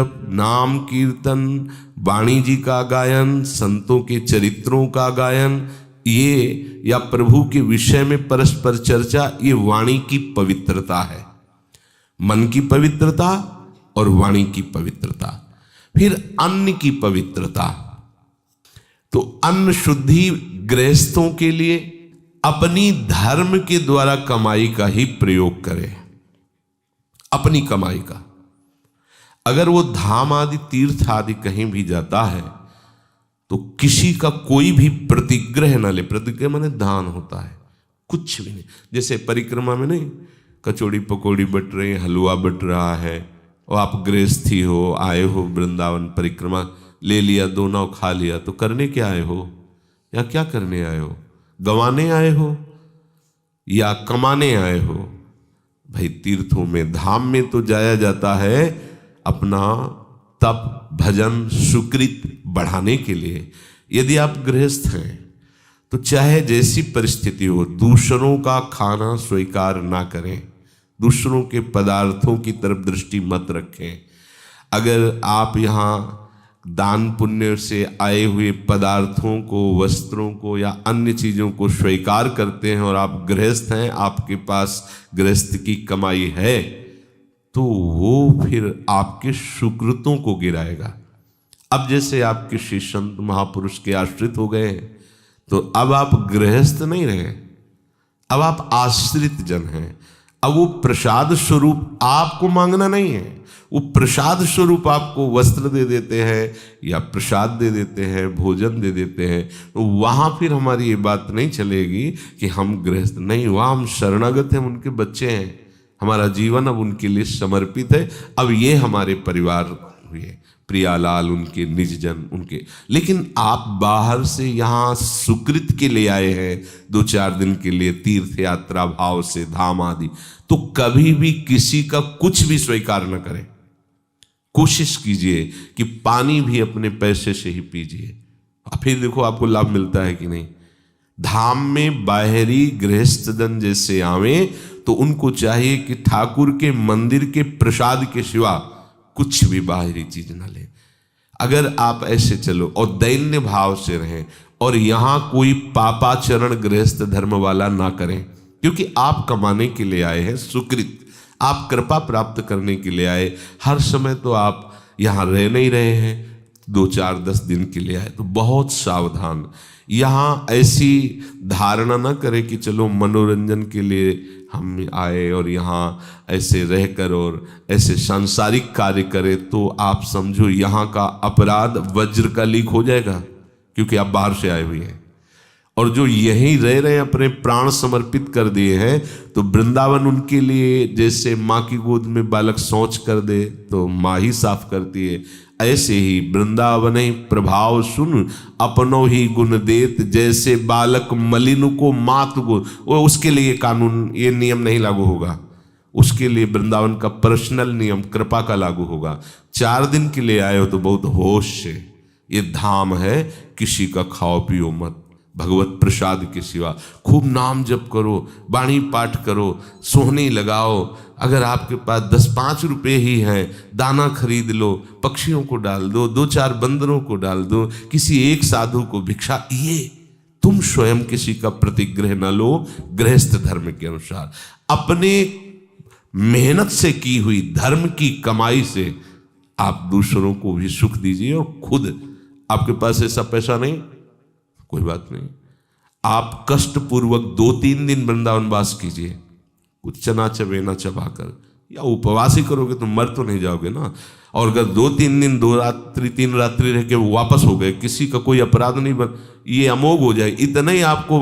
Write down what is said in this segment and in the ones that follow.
नाम कीर्तन, वाणी जी का गायन, संतों के चरित्रों का गायन, ये या प्रभु के विषय में परस्पर चर्चा, ये वाणी की पवित्रता है। मन की पवित्रता और वाणी की पवित्रता। फिर अन्न की पवित्रता। तो अन्न शुद्धि गृहस्थों के लिए अपनी धर्म के द्वारा कमाई का ही प्रयोग करें, अपनी कमाई का। अगर वो धाम आदि तीर्थ आदि कहीं भी जाता है तो किसी का कोई भी प्रतिग्रह न ले। प्रतिग्रह माने दान होता है, कुछ भी नहीं। जैसे परिक्रमा में नहीं कचौड़ी पकौड़ी बट रहे, हलवा बट रहा है, और आप गृहस्थी हो, आए हो वृंदावन परिक्रमा, ले लिया, दो नाव खा लिया, तो करने क्या आए हो या क्या करने आए हो? गंवाने आए हो या कमाने आए हो? भाई तीर्थों में, धाम में तो जाया जाता है अपना तप, भजन, सुकृत बढ़ाने के लिए। यदि आप गृहस्थ हैं तो चाहे जैसी परिस्थिति हो, दूसरों का खाना स्वीकार ना करें, दूसरों के पदार्थों की तरफ दृष्टि मत रखें। अगर आप यहाँ दान पुण्य से आए हुए पदार्थों को, वस्त्रों को या अन्य चीज़ों को स्वीकार करते हैं और आप गृहस्थ हैं, आपके पास गृहस्थ की कमाई है, तो वो फिर आपके सुकृतों को गिराएगा। अब जैसे आप किसी संत महापुरुष के आश्रित हो गए हैं तो अब आप गृहस्थ नहीं रहे, अब आप आश्रित जन हैं। अब वो प्रसाद स्वरूप आपको मांगना नहीं है, वो प्रसाद स्वरूप आपको वस्त्र दे देते हैं या प्रसाद दे देते हैं, भोजन दे देते हैं। तो वहाँ फिर हमारी ये बात नहीं चलेगी कि हम गृहस्थ नहीं, वहाँ हम शरणागत हैं, उनके बच्चे हैं, हमारा जीवन अब उनके लिए समर्पित है। अब ये हमारे परिवार हुए, प्रियालाल, उनके निज जन, उनके। लेकिन आप बाहर से यहाँ सुकृत के लिए आए हैं 2-4 दिन के लिए, तीर्थ यात्रा भाव से, धाम आदि, तो कभी भी किसी का कुछ भी स्वीकार न करें। कोशिश कीजिए कि पानी भी अपने पैसे से ही पीजिए, फिर देखो आपको लाभ मिलता है कि नहीं। धाम में बाहरी गृहस्थ जन जैसे आवे तो उनको चाहिए कि ठाकुर के मंदिर के प्रसाद के सिवा कुछ भी बाहरी चीज ना लें। अगर आप ऐसे चलो और दैन्य भाव से रहें और यहाँ कोई पापाचरण गृहस्थ धर्म वाला ना करें, क्योंकि आप कमाने के लिए आए हैं सुकृत, आप कृपा प्राप्त करने के लिए आए। हर समय तो आप यहाँ रह नहीं रहे हैं, 2-4-10 दिन के लिए आए, तो बहुत सावधान। यहाँ ऐसी धारणा ना करें कि चलो मनोरंजन के लिए हम आए और यहाँ ऐसे रहकर और ऐसे सांसारिक कार्य करें, तो आप समझो यहाँ का अपराध वज्र का लीक हो जाएगा, क्योंकि आप बाहर से आए हुए हैं। और जो यहीं रह रहे हैं, अपने प्राण समर्पित कर दिए हैं, तो वृंदावन उनके लिए जैसे माँ की गोद में बालक शौच कर दे तो माँ ही साफ करती है, ऐसे ही वृंदावन प्रभाव सुन अपनो ही गुण देत, जैसे बालक मलिन को मात को, वो उसके लिए कानून, ये नियम नहीं लागू होगा, उसके लिए वृंदावन का पर्सनल नियम कृपा का लागू होगा। 4 दिन के लिए आए हो तो बहुत होश से, ये धाम है, किसी का खाओ पियो मत, भगवत प्रसाद के सिवा खूब नाम जप करो, वाणी पाठ करो, सोहनी लगाओ। अगर आपके पास 10-5 रुपए ही हैं, दाना खरीद लो, पक्षियों को डाल दो, 2-4 बंदरों को डाल दो, किसी एक साधु को भिक्षा, ये तुम स्वयं किसी का प्रतिग्रह न लो। गृहस्थ धर्म के अनुसार अपने मेहनत से की हुई धर्म की कमाई से आप दूसरों को भी सुख दीजिए, और खुद आपके पास ऐसा पैसा नहीं, कोई बात नहीं, आप कष्ट पूर्वक 2-3 दिन वृंदावन वास कीजिए, कुछ चना चबेना चबाकर, या उपवास ही करोगे तो मर तो नहीं जाओगे ना। और अगर 2-3 दिन 2 रात्रि 3 रात्रि रह के वापस हो गए, किसी का कोई अपराध नहीं बन, ये अमोघ हो जाए, इतना ही आपको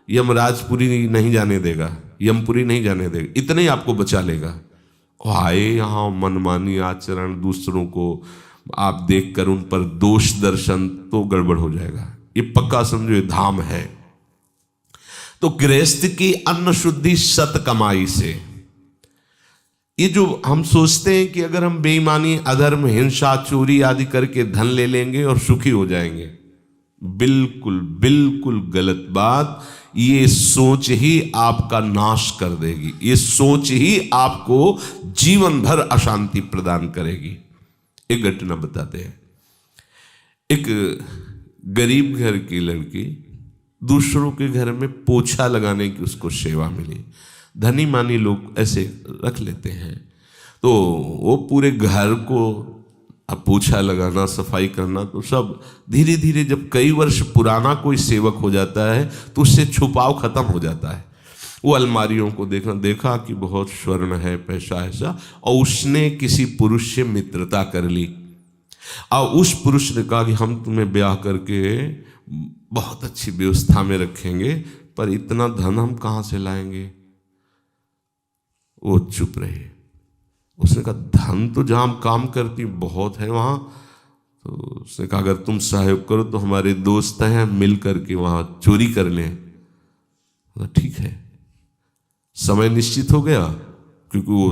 यमराजपुरी नहीं जाने देगा, यमपुरी नहीं जाने देगा, इतना ही आपको बचा लेगा। आए यहाँ मनमानी आचरण, दूसरों को आप देखकर उन पर दोष दर्शन, तो गड़बड़ हो जाएगा। ये पक्का समझो, ये धाम है। तो गृहस्थ की अन्न शुद्धि सत कमाई से। ये जो हम सोचते हैं कि अगर हम बेईमानी, अधर्म, हिंसा, चोरी आदि करके धन ले लेंगे और सुखी हो जाएंगे, बिल्कुल बिल्कुल गलत बात। ये सोच ही आपका नाश कर देगी, ये सोच ही आपको जीवन भर अशांति प्रदान करेगी। एक घटना बताते हैं। एक गरीब घर की लड़की दूसरों के घर में पोछा लगाने की उसको सेवा मिली। धनी मानी लोग ऐसे रख लेते हैं, तो वो पूरे घर को अब पोछा लगाना, सफाई करना, तो सब धीरे धीरे जब कई वर्ष पुराना कोई सेवक हो जाता है तो उससे छुपाव खत्म हो जाता है। वो अलमारियों को देखा कि बहुत स्वर्ण है, पैसा ऐसा, और उसने किसी पुरुष से मित्रता कर ली। और उस पुरुष ने कहा कि हम तुम्हें ब्याह करके बहुत अच्छी व्यवस्था में रखेंगे, पर इतना धन हम कहाँ से लाएंगे। वो चुप रहे। उसने कहा धन तो जहाँ हम काम करती बहुत है वहाँ। तो उसने कहा अगर तुम सहयोग करो तो हमारे दोस्त हैं, मिल करके वहाँ चोरी कर लें। ठीक है। समय निश्चित हो गया, क्योंकि वो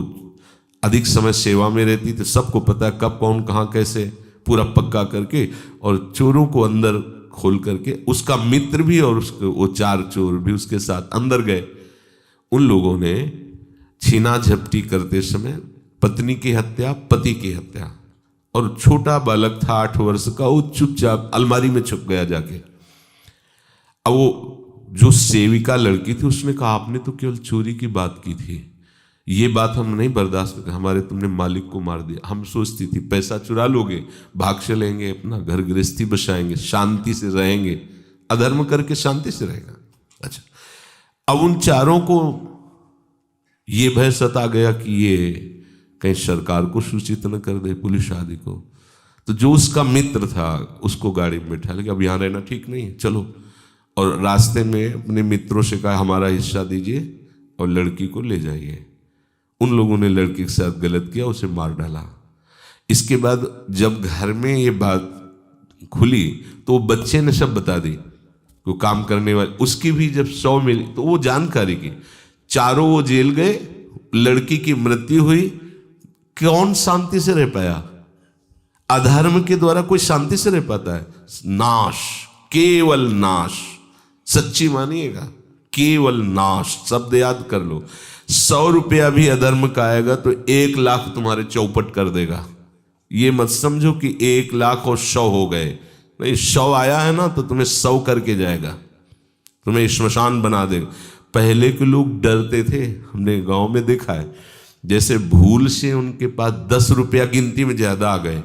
अधिक समय सेवा में रहती तो सबको पता है कब कौन कहाँ कैसे, पूरा पक्का करके, और चोरों को अंदर खोल करके, उसका मित्र भी और उसके वो 4 चोर भी उसके साथ अंदर गए। उन लोगों ने छीना झपटी करते समय पत्नी की हत्या, पति की हत्या, और छोटा बालक था 8 वर्ष का, वो चुपचाप अलमारी में छुप गया जाके। अब वो जो सेविका लड़की थी उसने कहा आपने तो केवल चोरी की बात की थी, ये बात हम नहीं बर्दाश्त करते, हमारे तुमने मालिक को मार दिया। हम सोचती थी पैसा चुरा लोगे, भाग चलेंगे, अपना घर गृहस्थी बसाएंगे, शांति से रहेंगे, अधर्म करके शांति से रहेगा। अच्छा, अब उन चारों को ये भय सता गया कि ये कहीं सरकार को सूचित न कर दे, पुलिस आदि को। तो जो उसका मित्र था उसको गाड़ी में बैठा लेके, अब यहाँ रहना ठीक नहीं है, चलो। और रास्ते में अपने मित्रों से कहा हमारा हिस्सा दीजिए और लड़की को ले जाइए। उन लोगों ने लड़की के साथ गलत किया, उसे मार डाला। इसके बाद जब घर में ये बात खुली तो वो बच्चे ने सब बता दी, वो काम करने वाले, उसकी भी जब 100 मिली तो वो जानकारी की। चारों वो जेल गए, लड़की की मृत्यु हुई। कौन शांति से रह पाया? अधर्म के द्वारा कोई शांति से रह पाता है? नाश, केवल नाश। सच्ची मानिएगा, केवल नाश। शब्द याद कर लो। 100 रुपया भी अधर्म का आएगा तो 1 लाख तुम्हारे चौपट कर देगा। ये मत समझो कि 1 लाख और 100 हो गए, नहीं, 100 आया है ना तो तुम्हें 100 करके जाएगा, तुम्हें श्मशान बना देगा। पहले के लोग डरते थे, हमने गांव में देखा है, जैसे भूल से उनके पास 10 रुपया गिनती में ज्यादा आ गए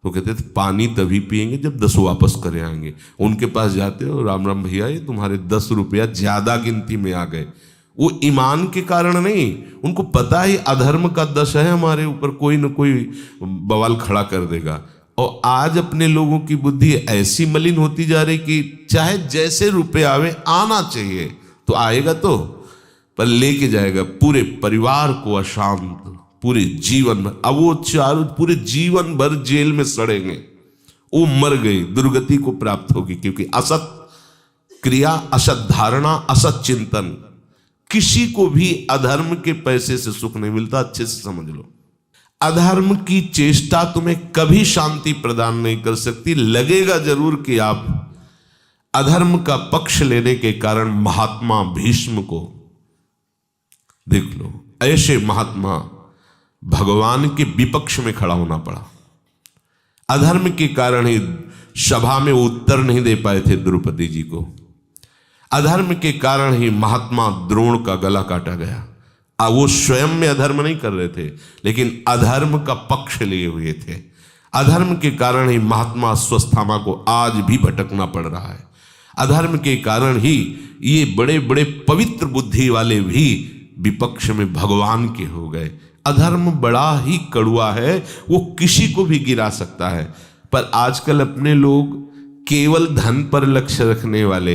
तो कहते थे पानी तभी पिएंगे जब 10 वापस करे आएंगे। उनके पास जाते हो, राम राम भैया ये तुम्हारे 10 रुपया ज्यादा गिनती में आ गए। वो ईमान के कारण नहीं, उनको पता ही अधर्म का 10 है हमारे ऊपर, कोई न कोई बवाल खड़ा कर देगा। और आज अपने लोगों की बुद्धि ऐसी मलिन होती जा रही कि चाहे जैसे रुपए आवे, आना चाहिए तो आएगा तो, पर लेके जाएगा पूरे परिवार को अशांत, पूरे जीवन भर। अब वो चारों पूरे जीवन भर जेल में सड़ेंगे। वो मर गई, दुर्गति को प्राप्त होगी, क्योंकि असत क्रिया, असत धारणा, असत चिंतन। किसी को भी अधर्म के पैसे से सुख नहीं मिलता, अच्छे से समझ लो। अधर्म की चेष्टा तुम्हें कभी शांति प्रदान नहीं कर सकती। लगेगा जरूर कि आप अधर्म का पक्ष लेने के कारण महात्मा भीष्म को देख लो। ऐसे महात्मा भगवान के विपक्ष में खड़ा होना पड़ा। अधर्म के कारण ही सभा में उत्तर नहीं दे पाए थे द्रौपदी जी को। अधर्म के कारण ही महात्मा द्रोण का गला काटा गया। वो स्वयं में अधर्म नहीं कर रहे थे, लेकिन अधर्म का पक्ष लिए हुए थे। अधर्म के कारण ही महात्मा अश्वत्थामा को आज भी भटकना पड़ रहा है। अधर्म के कारण ही ये बड़े बड़े पवित्र बुद्धि वाले भी विपक्ष में भगवान के हो गए। अधर्म बड़ा ही कड़वा है, वो किसी को भी गिरा सकता है। पर आजकल अपने लोग केवल धन पर लक्ष्य रखने वाले,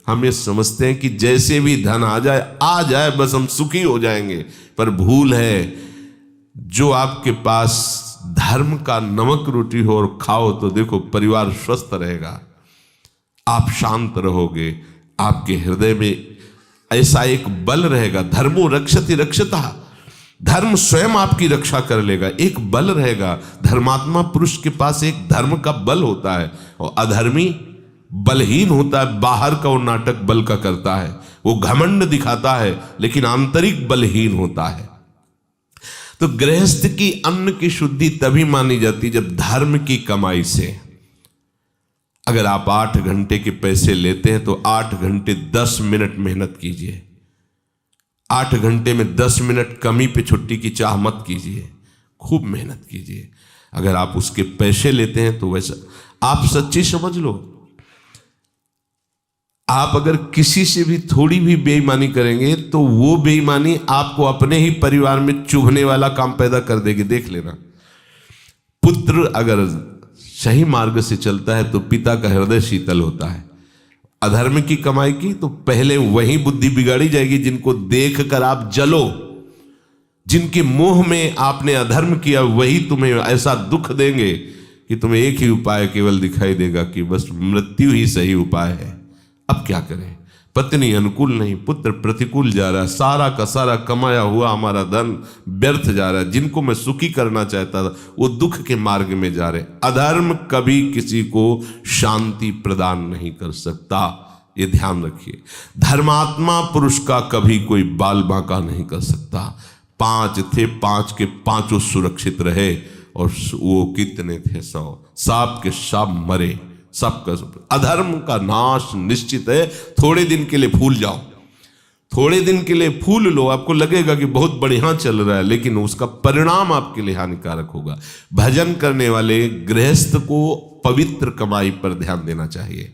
हम ये समझते हैं कि जैसे भी धन आ जाए बस हम सुखी हो जाएंगे। पर भूल है, जो आपके पास धर्म का नमक रोटी हो और खाओ तो देखो परिवार स्वस्थ रहेगा, आप शांत रहोगे, आपके हृदय में ऐसा एक बल रहेगा। धर्मो रक्षति रक्षता, धर्म स्वयं आपकी रक्षा कर लेगा। एक बल रहेगा। धर्मात्मा पुरुष के पास एक धर्म का बल होता है, और अधर्मी बलहीन होता है। बाहर का वो नाटक बल का करता है, वो घमंड दिखाता है, लेकिन आंतरिक बलहीन होता है। तो गृहस्थ की अन्न की शुद्धि तभी मानी जाती जब धर्म की कमाई से, अगर आप 8 घंटे के पैसे लेते हैं तो 8 घंटे 10 मिनट मेहनत कीजिए। 8 घंटे में 10 मिनट कमी पे छुट्टी की चाह मत कीजिए, खूब मेहनत कीजिए। अगर आप उसके पैसे लेते हैं तो वैसा आप सच्ची समझ लो, आप अगर किसी से भी थोड़ी भी बेईमानी करेंगे तो वो बेईमानी आपको अपने ही परिवार में चुभने वाला काम पैदा कर देगी। देख लेना, पुत्र अगर सही मार्ग से चलता है तो पिता का हृदय शीतल होता है। अधर्म की कमाई की तो पहले वही बुद्धि बिगाड़ी जाएगी जिनको देख कर आप जलो, जिनके मोह में आपने अधर्म किया वही तुम्हें ऐसा दुख देंगे कि तुम्हें एक ही उपाय केवल दिखाई देगा कि बस मृत्यु ही सही उपाय है। अब क्या करें, पत्नी अनुकूल नहीं, पुत्र प्रतिकूल जा रहा है, सारा का सारा कमाया हुआ हमारा धन व्यर्थ जा रहा है। जिनको मैं सुखी करना चाहता था वो दुख के मार्ग में जा रहे। अधर्म कभी किसी को शांति प्रदान नहीं कर सकता, ये ध्यान रखिए। धर्मात्मा पुरुष का कभी कोई बाल बांका नहीं कर सकता। 5 थे, 5 के 5 सुरक्षित रहे, और वो कितने थे? 100। सांप के सांप मरे, सबका सब। अधर्म का नाश निश्चित है। थोड़े दिन के लिए फूल जाओ, थोड़े दिन के लिए फूल लो, आपको लगेगा कि बहुत बढ़िया चल रहा है, लेकिन उसका परिणाम आपके लिए हानिकारक होगा। भजन करने वाले गृहस्थ को पवित्र कमाई पर ध्यान देना चाहिए।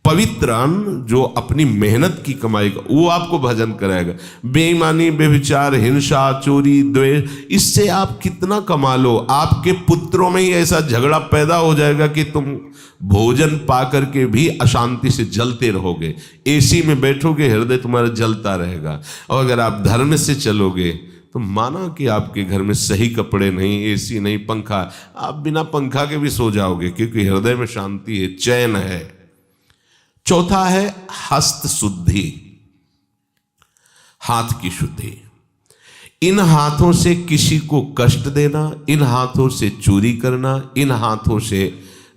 पवित्र अन्न जो अपनी मेहनत की कमाई का, वो आपको भजन कराएगा। बेईमानी, बेविचार, हिंसा, चोरी, द्वेष, इससे आप कितना कमा लो, आपके पुत्रों में ही ऐसा झगड़ा पैदा हो जाएगा कि तुम भोजन पा करके भी अशांति से जलते रहोगे। एसी में बैठोगे, हृदय तुम्हारा जलता रहेगा। और अगर आप धर्म से चलोगे तो माना कि आपके घर में सही कपड़े नहीं, एसी नहीं, पंखा, आप बिना पंखा के भी सो जाओगे, क्योंकि हृदय में शांति है, चैन है। चौथा है हस्त शुद्धि, हाथ की शुद्धि। इन हाथों से किसी को कष्ट देना, इन हाथों से चोरी करना, इन हाथों से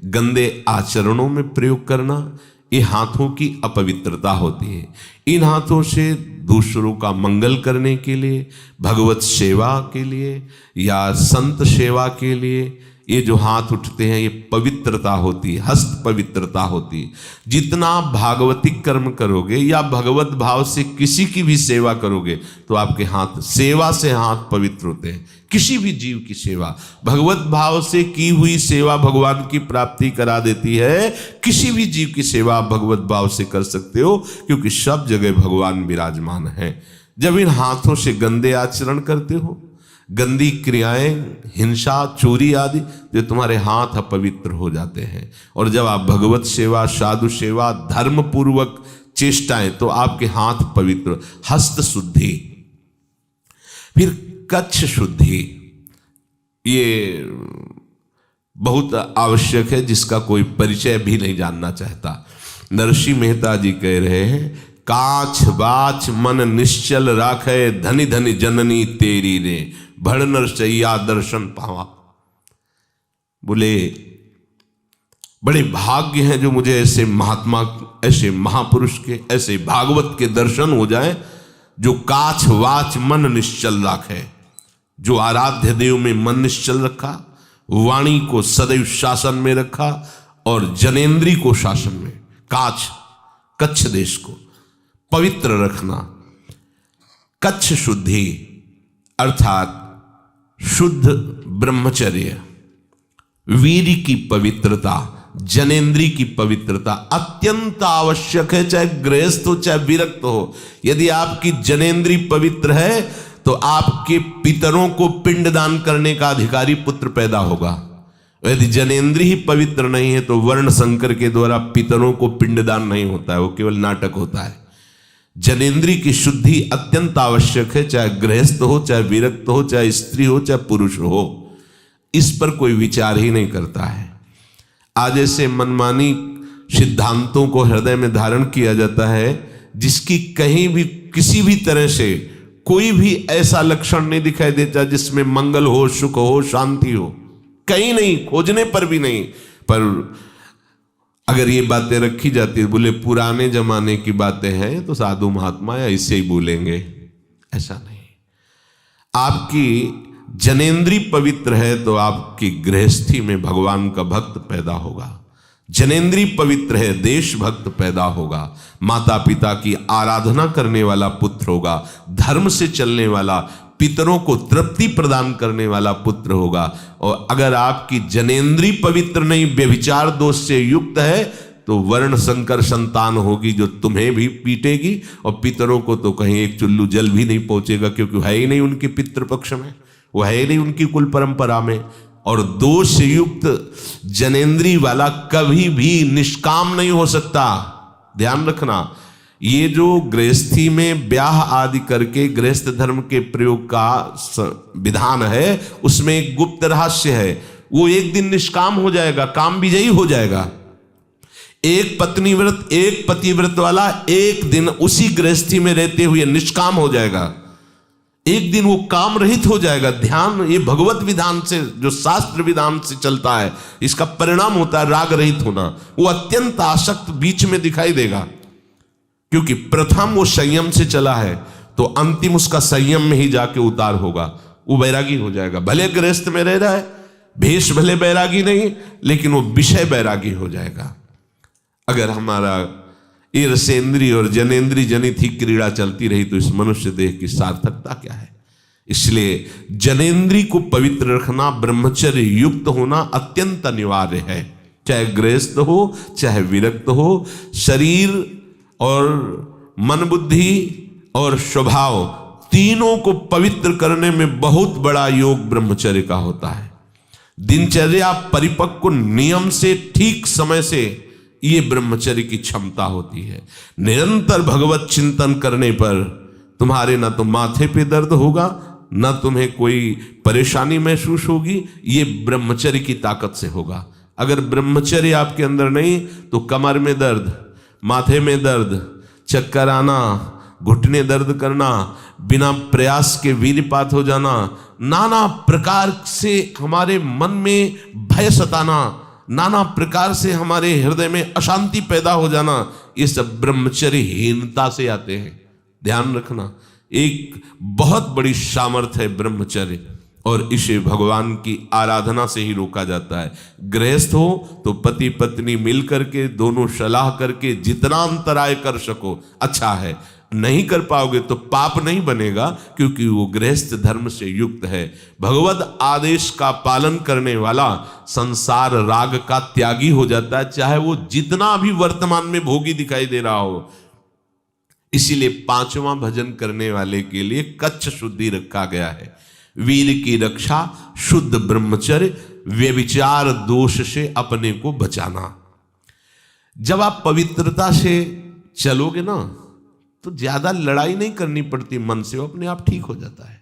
गंदे आचरणों में प्रयोग करना, ये हाथों की अपवित्रता होती है। इन हाथों से दूसरों का मंगल करने के लिए, भगवत सेवा के लिए या संत सेवा के लिए ये जो हाथ उठते हैं, ये पवित्रता होती है, हस्त पवित्रता होती है। जितना भागवतिक कर्म करोगे या भगवत भाव से किसी की भी सेवा करोगे तो आपके हाथ, सेवा से हाथ पवित्र होते हैं। किसी भी जीव की सेवा, भगवत भाव से की हुई सेवा भगवान की प्राप्ति करा देती है। किसी भी जीव की सेवा आप भगवत भाव से कर सकते हो, क्योंकि सब जगह भगवान विराजमान है। जब इन हाथों से गंदे आचरण करते हो, गंदी क्रियाएं, हिंसा, चोरी आदि, जो तुम्हारे हाथ अपवित्र हो जाते हैं। और जब आप भगवत सेवा, साधु सेवा, धर्म पूर्वक चेष्टाएं, तो आपके हाथ पवित्र। हस्त शुद्धि। फिर कच्छ शुद्धि, ये बहुत आवश्यक है, जिसका कोई परिचय भी नहीं जानना चाहता। नरसिंह मेहता जी कह रहे हैं, काछ बाछ मन निश्चल राखे, धनी धनी जननी तेरी रे, भड़ नरसैया दर्शन पावा। बोले बड़े भाग्य हैं जो मुझे ऐसे महात्मा, ऐसे महापुरुष के, ऐसे भागवत के दर्शन हो जाए, जो काछ वाच मन निश्चल राखे, जो आराध्य देव में मन निश्चल रखा, वाणी को सदैव शासन में रखा और जनेन्द्री को शासन में। काछ, कच्छ देश को पवित्र रखना। कच्छ शुद्धि अर्थात शुद्ध ब्रह्मचर्य, वीर की पवित्रता, जनेन्द्री की पवित्रता अत्यंत आवश्यक है, चाहे गृहस्थ हो चाहे विरक्त हो। यदि आपकी जनेन्द्री पवित्र है तो आपके पितरों को पिंडदान करने का अधिकारी पुत्र पैदा होगा। यदि जनेन्द्री ही पवित्र नहीं है तो वर्ण संकर के द्वारा पितरों को पिंडदान नहीं होता है, वो केवल नाटक होता है। जनेन्द्री की शुद्धि अत्यंत आवश्यक है, चाहे गृहस्थ हो, चाहे विरक्त हो, चाहे स्त्री हो, चाहे पुरुष हो। इस पर कोई विचार ही नहीं करता है। आज ऐसे मनमानी सिद्धांतों को हृदय में धारण किया जाता है, जिसकी कहीं भी किसी भी तरह से कोई भी ऐसा लक्षण नहीं दिखाई देता जिसमें मंगल हो, सुख हो, शांति हो। कहीं नहीं, खोजने पर भी नहीं। पर अगर ये बातें रखी जाती है, बोले पुराने जमाने की बातें हैं तो साधु महात्मा या इससे ही बोलेंगे, ऐसा नहीं। आपकी जनेंद्री पवित्र है तो आपकी गृहस्थी में भगवान का भक्त पैदा होगा। जनेंद्री पवित्र है, देशभक्त पैदा होगा, माता पिता की आराधना करने वाला पुत्र होगा, धर्म से चलने वाला, पितरों को तृप्ति प्रदान करने वाला पुत्र होगा। और अगर आपकी जनेंद्री पवित्र नहीं, व्यभिचार दोष से युक्त है, तो वर्ण संकर संतान होगी जो तुम्हें भी पीटेगी और पितरों को तो कहीं एक चुल्लू जल भी नहीं पहुंचेगा, क्योंकि है ही नहीं उनके पितृपक्ष में, वो है ही नहीं उनकी कुल परंपरा में। और दोष युक्त जनेंद्री वाला कभी भी निष्काम नहीं हो सकता। ध्यान रखना, ये जो गृहस्थी में ब्याह आदि करके गृहस्थ धर्म के प्रयोग का विधान है, उसमें एक गुप्त रहस्य है। वो एक दिन निष्काम हो जाएगा, काम विजयी हो जाएगा। एक पत्नी व्रत, एक पतिव्रत वाला एक दिन उसी गृहस्थी में रहते हुए निष्काम हो जाएगा, एक दिन वो काम रहित हो जाएगा। ध्यान, ये भगवत विधान से, जो शास्त्र विधान से चलता है, इसका परिणाम होता है राग रहित होना। वो अत्यंत आसक्त बीच में दिखाई देगा, क्योंकि प्रथम वो संयम से चला है, तो अंतिम उसका संयम में ही जाके उतार होगा, वो बैरागी हो जाएगा। भले गृहस्थ में रह रहा है, भेष भले बैरागी नहीं, लेकिन वो विषय बैरागी हो जाएगा। अगर हमारा ईर्षेंद्री और जनेंद्री जनित ही क्रीड़ा चलती रही तो इस मनुष्य देह की सार्थकता क्या है। इसलिए जनेंद्री को पवित्र रखना, ब्रह्मचर्य युक्त होना अत्यंत अनिवार्य है। चाहे गृहस्थ हो, चाहे विरक्त हो, शरीर और मन बुद्धि और स्वभाव तीनों को पवित्र करने में बहुत बड़ा योग ब्रह्मचर्य का होता है। दिनचर्या परिपक्व नियम से, ठीक समय से, ये ब्रह्मचर्य की क्षमता होती है। निरंतर भगवत चिंतन करने पर तुम्हारे ना तो माथे पे दर्द होगा, ना तुम्हें कोई परेशानी महसूस होगी। ये ब्रह्मचर्य की ताकत से होगा। अगर ब्रह्मचर्य आपके अंदर नहीं तो कमर में दर्द, माथे में दर्द, चक्कर आना, घुटने दर्द करना, बिना प्रयास के वीर्यपात हो जाना, नाना प्रकार से हमारे मन में भय सताना, नाना प्रकार से हमारे हृदय में अशांति पैदा हो जाना, ये सब ब्रह्मचर्यहीनता से आते हैं। ध्यान रखना, एक बहुत बड़ी सामर्थ्य है ब्रह्मचर्य, और इसे भगवान की आराधना से ही रोका जाता है। गृहस्थ हो तो पति पत्नी मिल करके, दोनों सलाह करके जितना अंतराय कर सको अच्छा है। नहीं कर पाओगे तो पाप नहीं बनेगा, क्योंकि वो गृहस्थ धर्म से युक्त है। भगवत आदेश का पालन करने वाला संसार राग का त्यागी हो जाता है, चाहे वो जितना भी वर्तमान में भोगी दिखाई दे रहा हो। इसीलिए पांचवां भजन करने वाले के लिए कच्छ शुद्धि रखा गया है। वीर की रक्षा, शुद्ध ब्रह्मचर्य, व्यभिचार दोष से अपने को बचाना। जब आप पवित्रता से चलोगे ना तो ज्यादा लड़ाई नहीं करनी पड़ती मन से, वो अपने आप ठीक हो जाता है।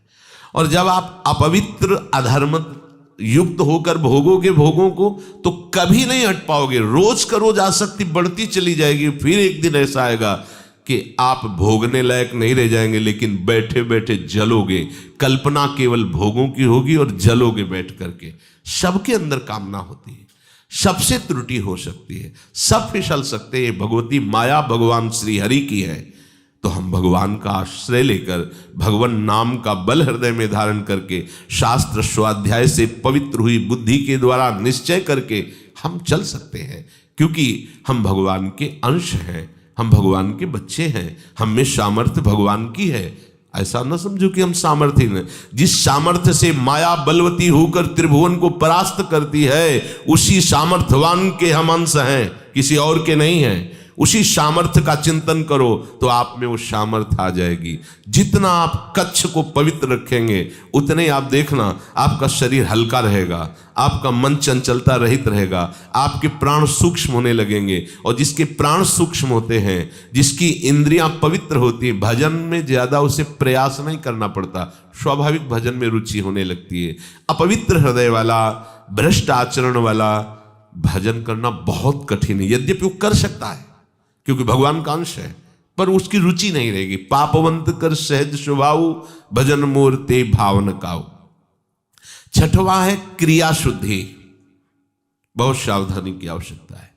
और जब आप अपवित्र अधर्म युक्त होकर भोगोगे भोगों को तो कभी नहीं हट पाओगे। रोज का रोज आसक्ति बढ़ती चली जाएगी। फिर एक दिन ऐसा आएगा कि आप भोगने लायक नहीं रह जाएंगे, लेकिन बैठे बैठे जलोगे। कल्पना केवल भोगों की होगी और जलोगे बैठ करके। सबके अंदर कामना होती है, सबसे त्रुटि हो सकती है, सब फिसल सकते हैं। भगवती माया भगवान श्री हरि की है। तो हम भगवान का आश्रय लेकर, भगवान नाम का बल हृदय में धारण करके, शास्त्र स्वाध्याय से पवित्र हुई बुद्धि के द्वारा निश्चय करके हम चल सकते हैं, क्योंकि हम भगवान के अंश हैं, हम भगवान के बच्चे हैं। हम में सामर्थ्य भगवान की है। ऐसा न समझो कि हम सामर्थ्य नहीं। जिस सामर्थ्य से माया बलवती होकर त्रिभुवन को परास्त करती है, उसी सामर्थ्यवान के हम अंश हैं, किसी और के नहीं हैं। उसी सामर्थ्य का चिंतन करो तो आप में वो सामर्थ्य आ जाएगी। जितना आप कच्छ को पवित्र रखेंगे उतने आप देखना आपका शरीर हल्का रहेगा, आपका मन चंचलता रहित रहेगा, आपके प्राण सूक्ष्म होने लगेंगे। और जिसके प्राण सूक्ष्म होते हैं, जिसकी इंद्रियां पवित्र होती है, भजन में ज्यादा उसे प्रयास नहीं करना पड़ता, स्वाभाविक भजन में रुचि होने लगती है। अपवित्र हृदय वाला, भ्रष्ट आचरण वाला भजन करना बहुत कठिन है। यद्यपि वो कर सकता है क्योंकि भगवान का अंश है, पर उसकी रुचि नहीं रहेगी। पापवंत कर सहज स्वभाव, भजन मोर ते भावन काऊ। छठवां है क्रिया शुद्धि। बहुत सावधानी की आवश्यकता है।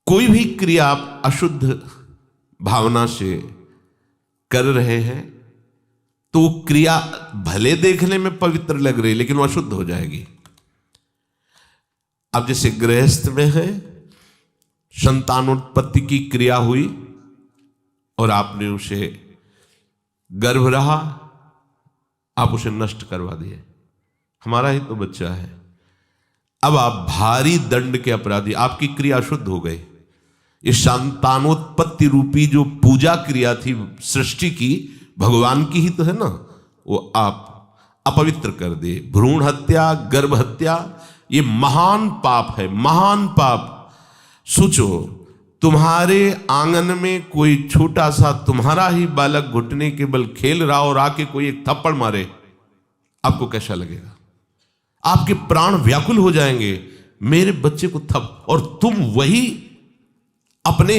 कोई भी क्रिया आप अशुद्ध भावना से कर रहे हैं तो वो क्रिया भले देखने में पवित्र लग रही लेकिन वो अशुद्ध हो जाएगी। अब जैसे गृहस्थ में है, संतानोत्पत्ति की क्रिया हुई और आपने उसे गर्भ रहा, आप उसे नष्ट करवा दिए, हमारा ही तो बच्चा है। अब आप भारी दंड के अपराधी, आपकी क्रिया अशुद्ध हो गई। इस संतानोत्पत्ति रूपी जो पूजा क्रिया थी सृष्टि की, भगवान की ही तो है ना, वो आप अपवित्र कर दे। भ्रूण हत्या, गर्भ हत्या, ये महान पाप है, महान पाप। सोचो, तुम्हारे आंगन में कोई छोटा सा तुम्हारा ही बालक घुटने के बल खेल रहा और आके कोई एक थप्पड़ मारे, आपको कैसा लगेगा? आपके प्राण व्याकुल हो जाएंगे, मेरे बच्चे को और तुम वही अपने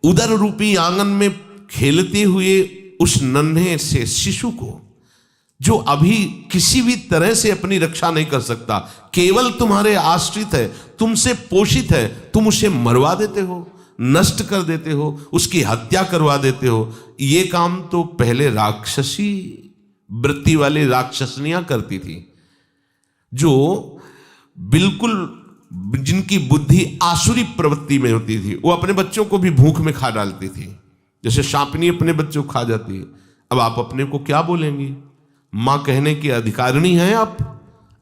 उदर रूपी आंगन में खेलते हुए उस नन्हे से शिशु को, जो अभी किसी भी तरह से अपनी रक्षा नहीं कर सकता, केवल तुम्हारे आश्रित है, तुमसे पोषित है, तुम उसे मरवा देते हो, नष्ट कर देते हो, उसकी हत्या करवा देते हो। ये काम तो पहले राक्षसी वृत्ति वाली राक्षसनियां करती थी, जो बिल्कुल जिनकी बुद्धि आसुरी प्रवृत्ति में होती थी। वो अपने बच्चों को भी भूख में खा डालती थी, जैसे सांपनी अपने बच्चों को खा जाती है। अब आप अपने को क्या बोलेंगी? मां कहने की अधिकारिणी हैं आप।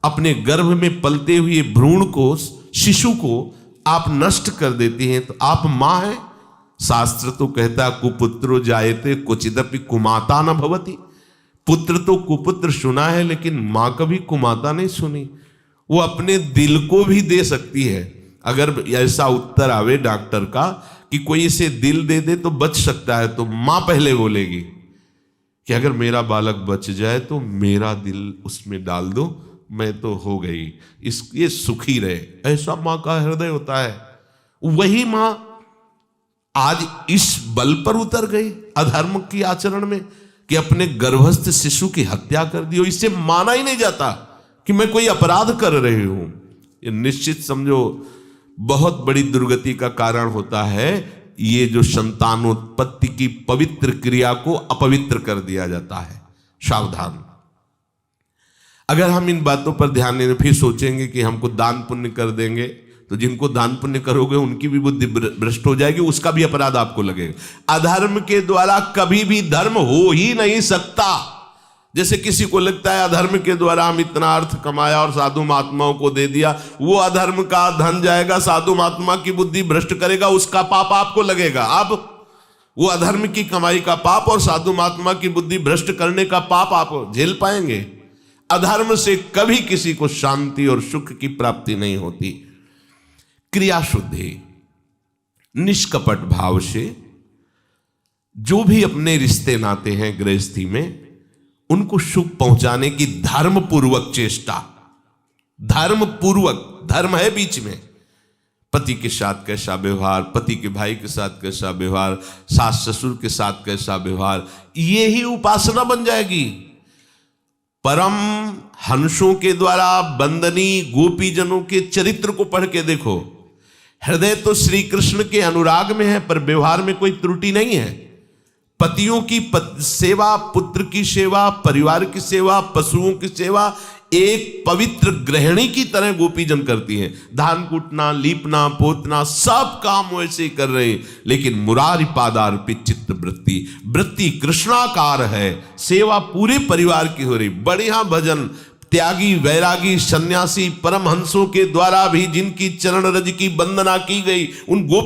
अपने गर्भ में पलते हुए भ्रूण को, शिशु को आप नष्ट कर देती हैं, तो आप मां हैं। शास्त्र तो कहता कुपुत्रो जायते क्वचिदपि कुमाता न भवति। पुत्र तो कुपुत्र सुना है लेकिन मां कभी कुमाता नहीं सुनी। वो अपने दिल को भी दे सकती है। अगर ऐसा उत्तर आवे डॉक्टर का कि कोई इसे दिल दे दे तो बच सकता है, तो मां पहले बोलेगी कि अगर मेरा बालक बच जाए तो मेरा दिल उसमें डाल दो, मैं तो हो गई, ये सुखी रहे। ऐसा मां का हृदय होता है। वही मां आज इस बल पर उतर गई अधर्म की आचरण में कि अपने गर्भस्थ शिशु की हत्या कर दी। इससे माना ही नहीं जाता कि मैं कोई अपराध कर रही हूं। ये निश्चित समझो बहुत बड़ी दुर्गति का कारण होता है। ये जो संतानोत्पत्ति की पवित्र क्रिया को अपवित्र कर दिया जाता है। सावधान। अगर हम इन बातों पर ध्यान दें, फिर सोचेंगे कि हमको दान पुण्य कर देंगे, तो जिनको दान पुण्य करोगे उनकी भी बुद्धि भ्रष्ट हो जाएगी, उसका भी अपराध आपको लगेगा। अधर्म के द्वारा कभी भी धर्म हो ही नहीं सकता। जैसे किसी को लगता है अधर्म के द्वारा हम इतना अर्थ कमाया और साधु महात्माओं को दे दिया, वो अधर्म का धन जाएगा, साधु महात्मा की बुद्धि भ्रष्ट करेगा, उसका पाप आपको लगेगा। अब वो अधर्म की कमाई का पाप और साधु महात्मा की बुद्धि भ्रष्ट करने का पाप आप झेल पाएंगे? अधर्म से कभी किसी को शांति और सुख की प्राप्ति नहीं होती। क्रिया शुद्धि, निष्कपट भाव से जो भी अपने रिश्ते नाते हैं गृहस्थी में, उनको सुख पहुंचाने की धर्म पूर्वक चेष्टा। धर्म पूर्वक, धर्म है बीच में। पति के साथ कैसा व्यवहार, पति के भाई के साथ कैसा व्यवहार, सास ससुर के साथ कैसा व्यवहार, ये ही उपासना बन जाएगी। परम हंसों के द्वारा बंदनी गोपी जनों के चरित्र को पढ़ के देखो। हृदय तो श्री कृष्ण के अनुराग में है, पर व्यवहार में कोई त्रुटि नहीं है। पतियों की सेवा, पुत्र की सेवा, परिवार की सेवा, पशुओं की सेवा एक पवित्र गृहिणी की तरह गोपीजन करती हैं। धान कूटना, लीपना, पोतना, सब काम वैसे ही कर रहे हैं, लेकिन मुरारी पादार्पित चित्त वृत्ति, वृत्ति कृष्णाकार है। सेवा पूरे परिवार की हो रही। बढ़िया भजन, त्यागी, वैरागी, सन्यासी, परमहंसों के द्वारा भी जिनकी चरण रज की वंदना की गई, उन गोप